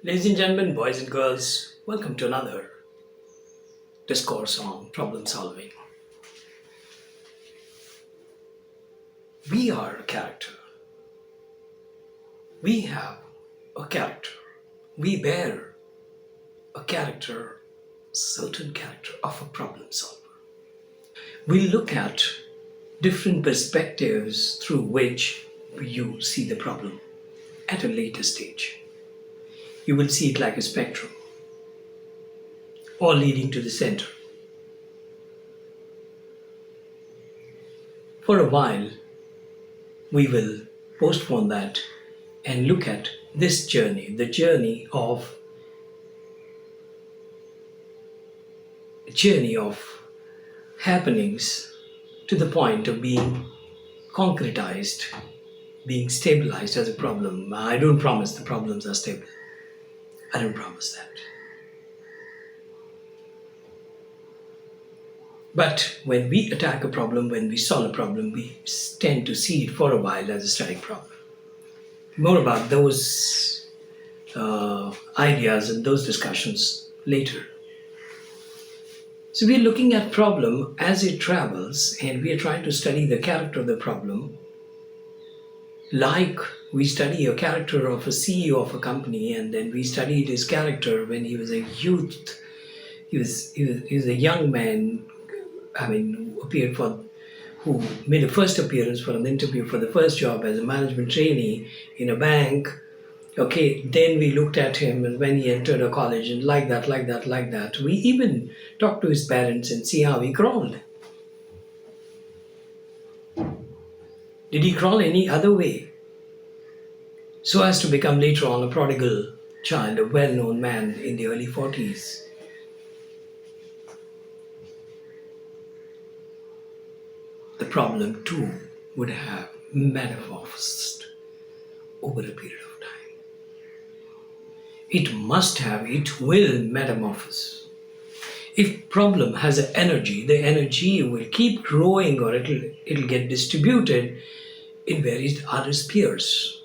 Ladies and gentlemen, boys and girls, welcome to another discourse on problem solving. We are a character. We have a character. We bear a character, certain character of a problem solver. We look at different perspectives through which you see the problem at a later stage. You will see it like a spectrum, all leading to the center. For a while, we will postpone that and look at this journey, the journey of happenings to the point of being concretized, being stabilized as a problem. I don't promise the problems are stable. I don't promise that. But when we attack a problem, when we solve a problem, we tend to see it for a while as a static problem. More about those ideas and those discussions later. So we're looking at problem as it travels, and we are trying to study the character of the problem, like we study a character of a CEO of a company, and then we studied his character when he was a youth. He was a young man. Who made a first appearance for an interview for the first job as a management trainee in a bank. Okay, then we looked at him and when he entered a college and like that. We even talked to his parents and see how he crawled. Did he crawl any other way? So as to become later on a prodigal child, a well-known man in the early 40s. The problem too would have metamorphosed over a period of time. It will metamorphose. If problem has an energy, the energy will keep growing or it'll get distributed in various other spheres.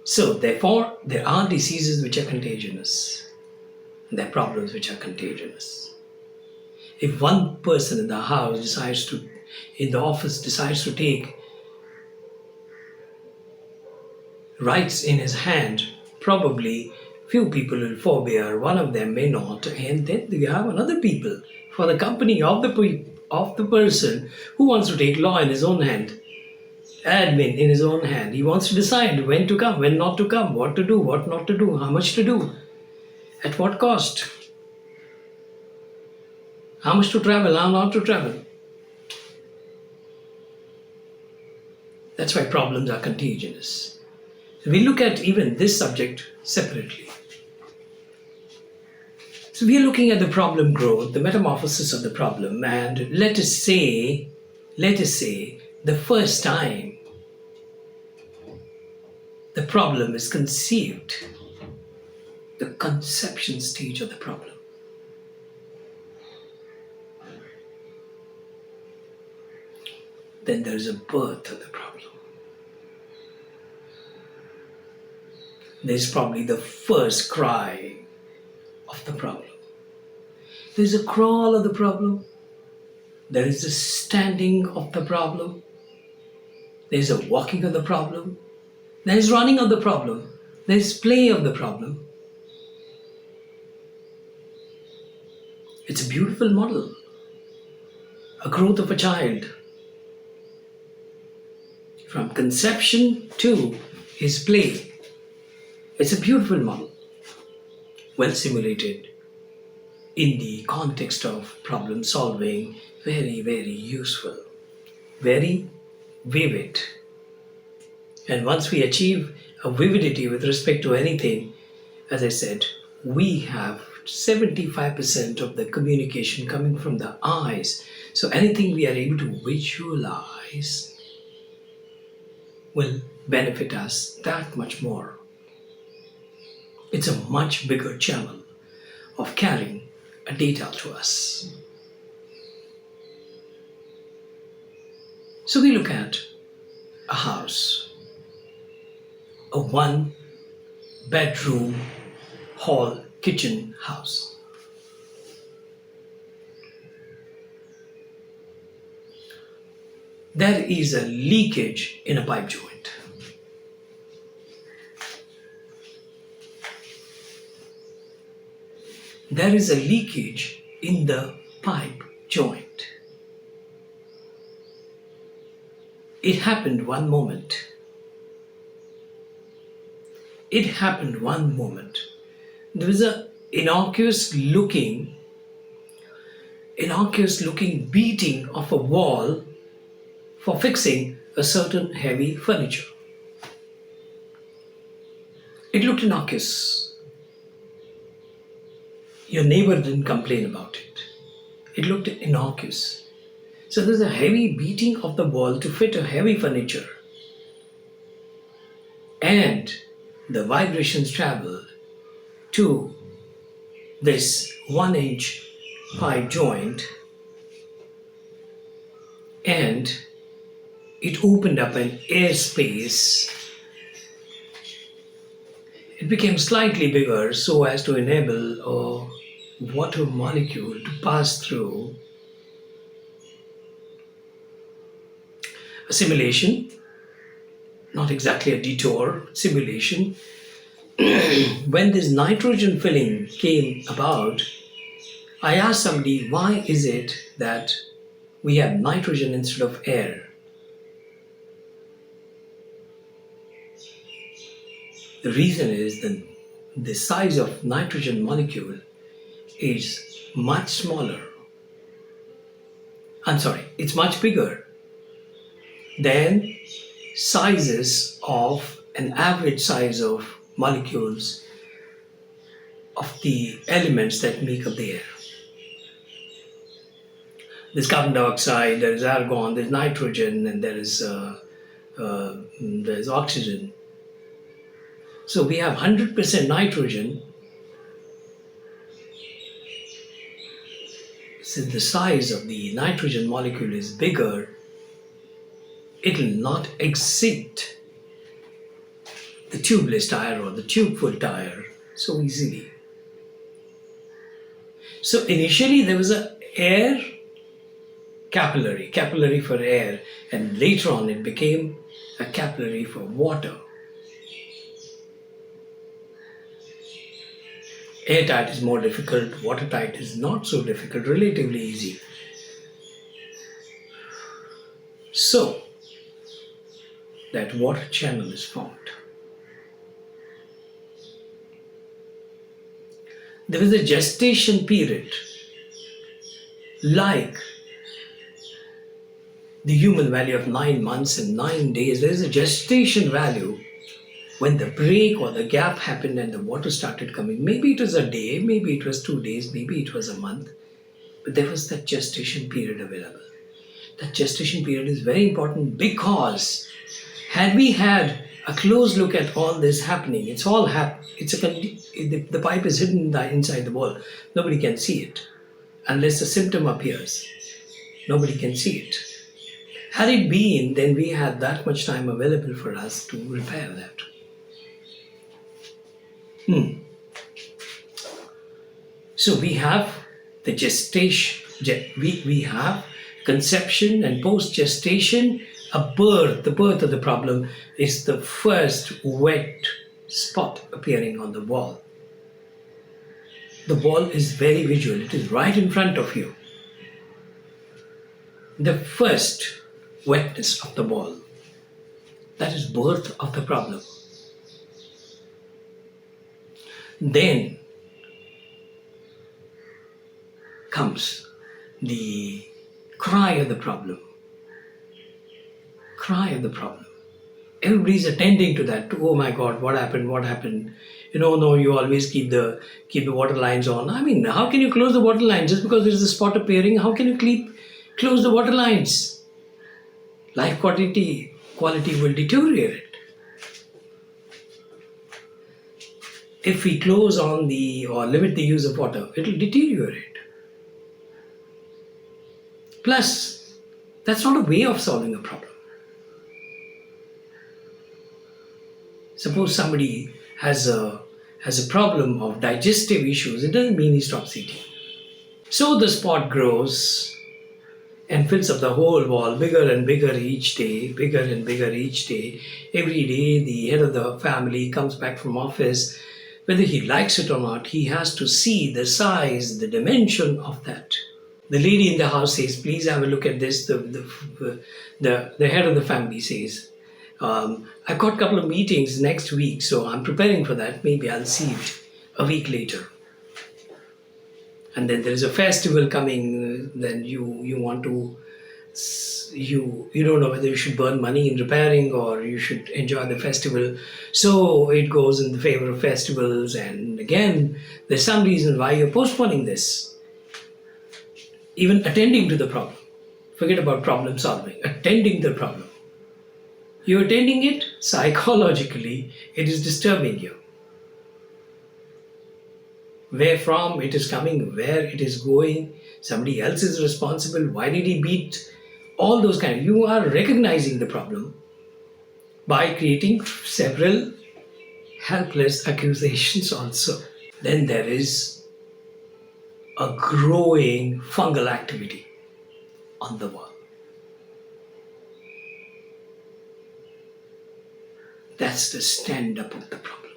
So therefore, there are diseases which are contagious. There are problems which are contagious. If one person in the office decides to take rights in his hand, probably few people will forbear, one of them may not, and then you have another people for the company of the person who wants to take law in his own hand, admin in his own hand. He wants to decide when to come, when not to come, what to do, what not to do, how much to do, at what cost, how much to travel, how not to travel. That's why problems are contagious. So we look at even this subject separately. So we are looking at the problem growth, the metamorphosis of the problem, and let us say, the first time the problem is conceived, the conception stage of the problem. Then there is a birth of the problem. There's probably the first cry of the problem. There's a crawl of the problem. There is a standing of the problem. There's a walking of the problem. There's running of the problem. There's play of the problem. It's a beautiful model. A growth of a child. From conception to his play. It's a beautiful model. Well simulated in the context of problem solving. Very, very useful. Very vivid. And once we achieve a vividity with respect to anything, as I said, we have 75% of the communication coming from the eyes. So anything we are able to visualize will benefit us that much more. It's a much bigger channel of carrying a data to us. So we look at a house, a one bedroom, hall, kitchen, house. There is a leakage in a pipe joint. There is a leakage in the pipe joint. It happened one moment. It happened one moment. There was a innocuous looking beating of a wall for fixing a certain heavy furniture. It looked innocuous. Your neighbor didn't complain about it. It looked innocuous. So there's a heavy beating of the wall to fit a heavy furniture. And the vibrations traveled to this 1-inch pipe joint, and it opened up an airspace. It became slightly bigger so as to enable a water molecule to pass through. A simulation, not exactly a detour, simulation. When this nitrogen filling came about, I asked somebody, why is it that we have nitrogen instead of air? The reason is that the size of nitrogen molecule is much smaller. It's much bigger than sizes of an average size of molecules of the elements that make up the air. There's carbon dioxide, there is argon, there's nitrogen, and there's oxygen. So we have 100% nitrogen. Since the size of the nitrogen molecule is bigger, it will not exit the tubeless tire or the tube-full tire so easily. So initially there was an air capillary for air, and later on it became a capillary for water. Airtight is more difficult, watertight is not so difficult, relatively easy. So, that water channel is formed. There is a gestation period, like the human value of 9 months and 9 days. There is a gestation value when the break or the gap happened and the water started coming. Maybe it was a day, maybe it was 2 days, maybe it was a month, but there was that gestation period available. That gestation period is very important, because had we had a close look at all this happening, the pipe is hidden inside the wall. Nobody can see it unless the symptom appears. Nobody can see it. Had it been, then we had that much time available for us to repair that. So we have the gestation, we have conception and post-gestation. The birth of the problem is the first wet spot appearing on the wall. The wall is very visual, it is right in front of you. The first wetness of the wall, that is birth of the problem. Then comes the cry of the problem. Cry of the problem. Everybody's attending to that. Oh my God, what happened? No, you always keep the water lines on. I mean, how can you close the water lines just because there's a spot appearing? How can you close the water lines? Life quality will deteriorate. If we close on or limit the use of water, it will deteriorate. Plus, that's not a way of solving a problem. Suppose somebody has a problem of digestive issues, it doesn't mean he stops eating. So the spot grows and fills up the whole wall, bigger and bigger each day, bigger and bigger each day. Every day, the head of the family comes back from office. Whether he likes it or not, he has to see the size, the dimension of that. The lady in the house says, "Please have a look at this." The head of the family says, "I've got a couple of meetings next week, so I'm preparing for that. Maybe I'll see it a week later." And then there is a festival coming. Then you want to you don't know whether you should burn money in repairing or you should enjoy the festival. So it goes in the favor of festivals. And again, there's some reason why you're postponing this. Even attending to the problem. Forget about problem solving. Attending the problem. You're attending it psychologically. It is disturbing you. Where from it is coming, where it is going, somebody else is responsible. Why did he beat? All those kind of, you are recognizing the problem by creating several helpless accusations also. Then there is a growing fungal activity on the wall. That's the stand up of the problem.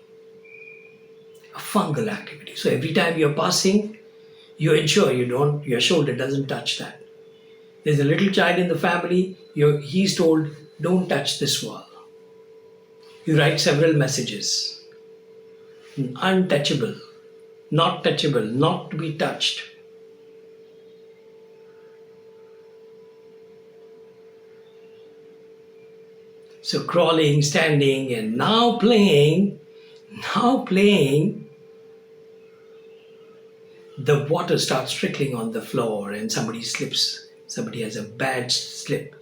A fungal activity. So every time you're passing, you ensure your shoulder doesn't touch that. There's a little child in the family, he's told, don't touch this wall. You write several messages. Untouchable, not touchable, not to be touched. So crawling, standing, and now playing, the water starts trickling on the floor and somebody slips. Somebody has a bad slip.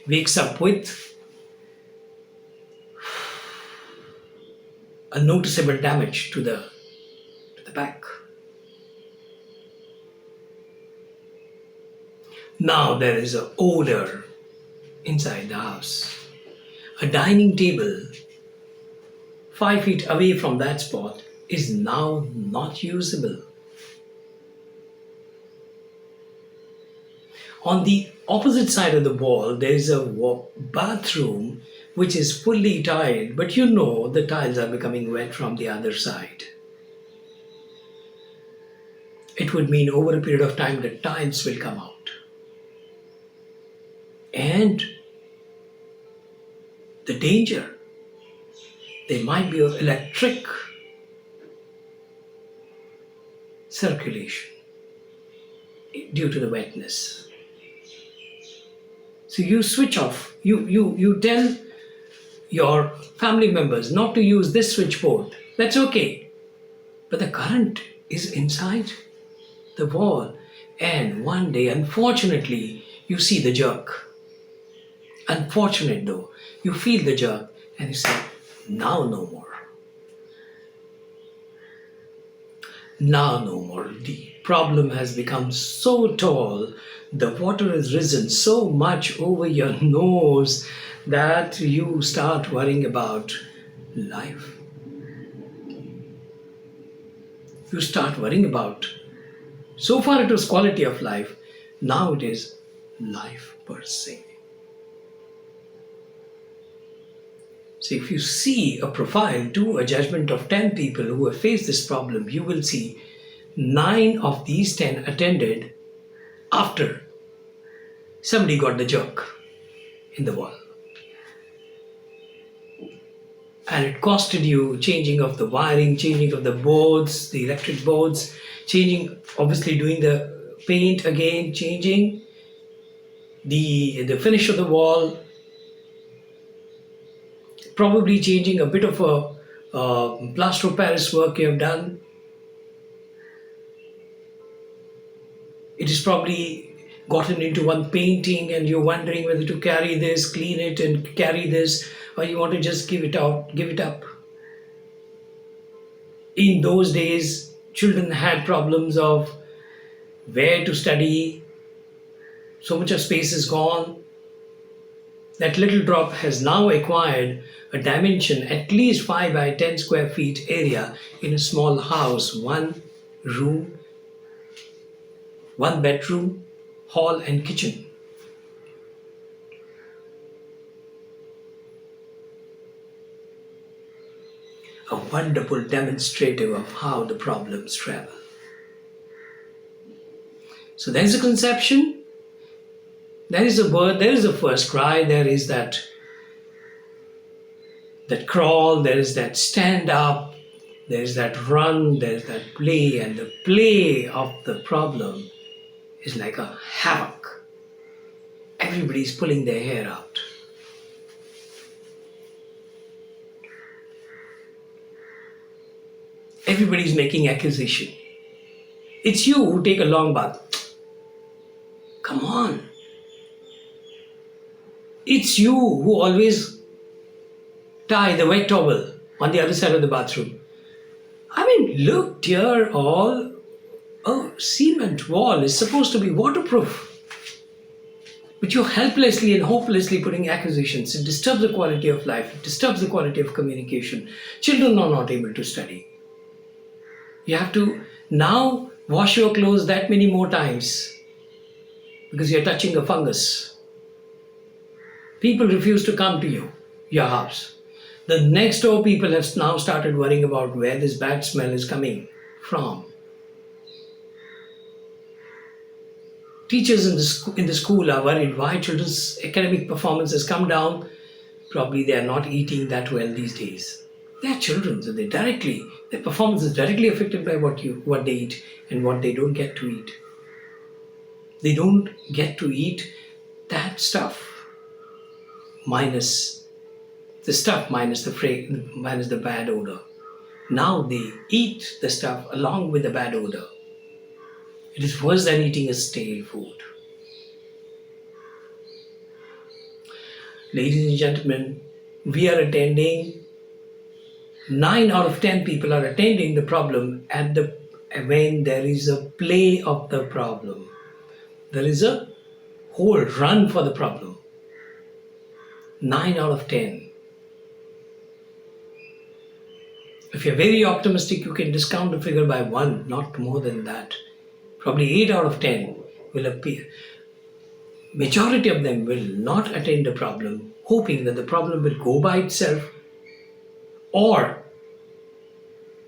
Wakes up with a noticeable damage to the back. Now there is an odor inside the house. A dining table 5 feet away from that spot is now not usable. On the opposite side of the wall, there is a bathroom which is fully tiled, but the tiles are becoming wet from the other side. It would mean over a period of time the tiles will come out. And the danger, there might be an electric circulation due to the wetness. So you switch off, you tell your family members not to use this switchboard. That's okay. But the current is inside the wall. And one day, unfortunately, you see the jerk. Unfortunate though, you feel the jerk and you say, now no more. Now no more. The problem has become so tall, the water has risen so much over your nose that you start worrying about life. You start worrying about, so far it was quality of life, now it is life per se. So if you see a profile, do a judgment of 10 people who have faced this problem, you will see 9 of these 10 attended after somebody got the jerk in the wall. And it costed you changing of the wiring, changing of the boards, the electric boards, changing, obviously doing the paint again, changing the finish of the wall, probably changing a bit of a plaster of Paris work you have done. It is probably gotten into one painting and you're wondering whether to carry this, clean it and carry this, or you want to just give it up. In those days, children had problems of where to study. So much of space is gone. That little drop has now acquired a dimension at least 5 by 10 square feet area in a small house, one room, one bedroom, hall, and kitchen. A wonderful demonstrative of how the problems travel. So there's a conception, there is a birth, there is a first cry, there is that crawl, there is that stand up, there is that run, there is that play, and the play of the problem is like a havoc. Everybody's pulling their hair out. Everybody's making accusation. It's you who take a long bath. Come on. It's you who always tie the wet towel on the other side of the bathroom. I mean, look, dear, all a cement wall is supposed to be waterproof. But you're helplessly and hopelessly putting accusations. It disturbs the quality of life. It disturbs the quality of communication. Children are not able to study. You have to now wash your clothes that many more times because you're touching a fungus. People refuse to come to your house. The next door people have now started worrying about where this bad smell is coming from. Teachers in the school are worried why children's academic performance has come down. Probably they are not eating that well these days. They are children, so their performance is directly affected by what they eat and what they don't get to eat. They don't get to eat that stuff minus the bad odor. Now they eat the stuff along with the bad odor. It is worse than eating a stale food. Ladies and gentlemen, we are attending, 9 out of 10 people are attending the problem when there is a play of the problem. There is a whole run for the problem. 9 out of 10. If you're very optimistic, you can discount the figure by 1, not more than that. Probably 8 out of 10 will appear. Majority of them will not attend the problem, hoping that the problem will go by itself, or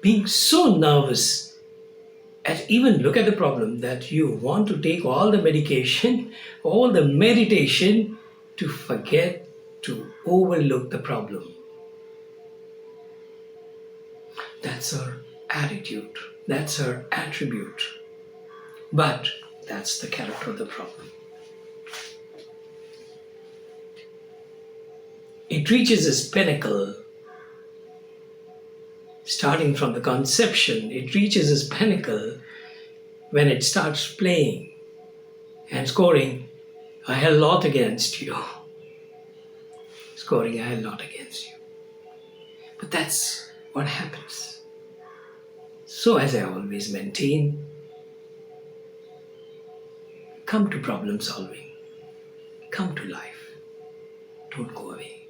being so nervous at even look at the problem that you want to take all the medication, all the meditation to forget to overlook the problem. That's her attitude. That's her attribute. But that's the character of the problem. It reaches its pinnacle. Starting from the conception, it reaches its pinnacle when it starts playing and scoring a hell lot against you. Scoring a hell lot against you. But that's what happens. So, as I always maintain, come to problem solving. Come to life. Don't go away.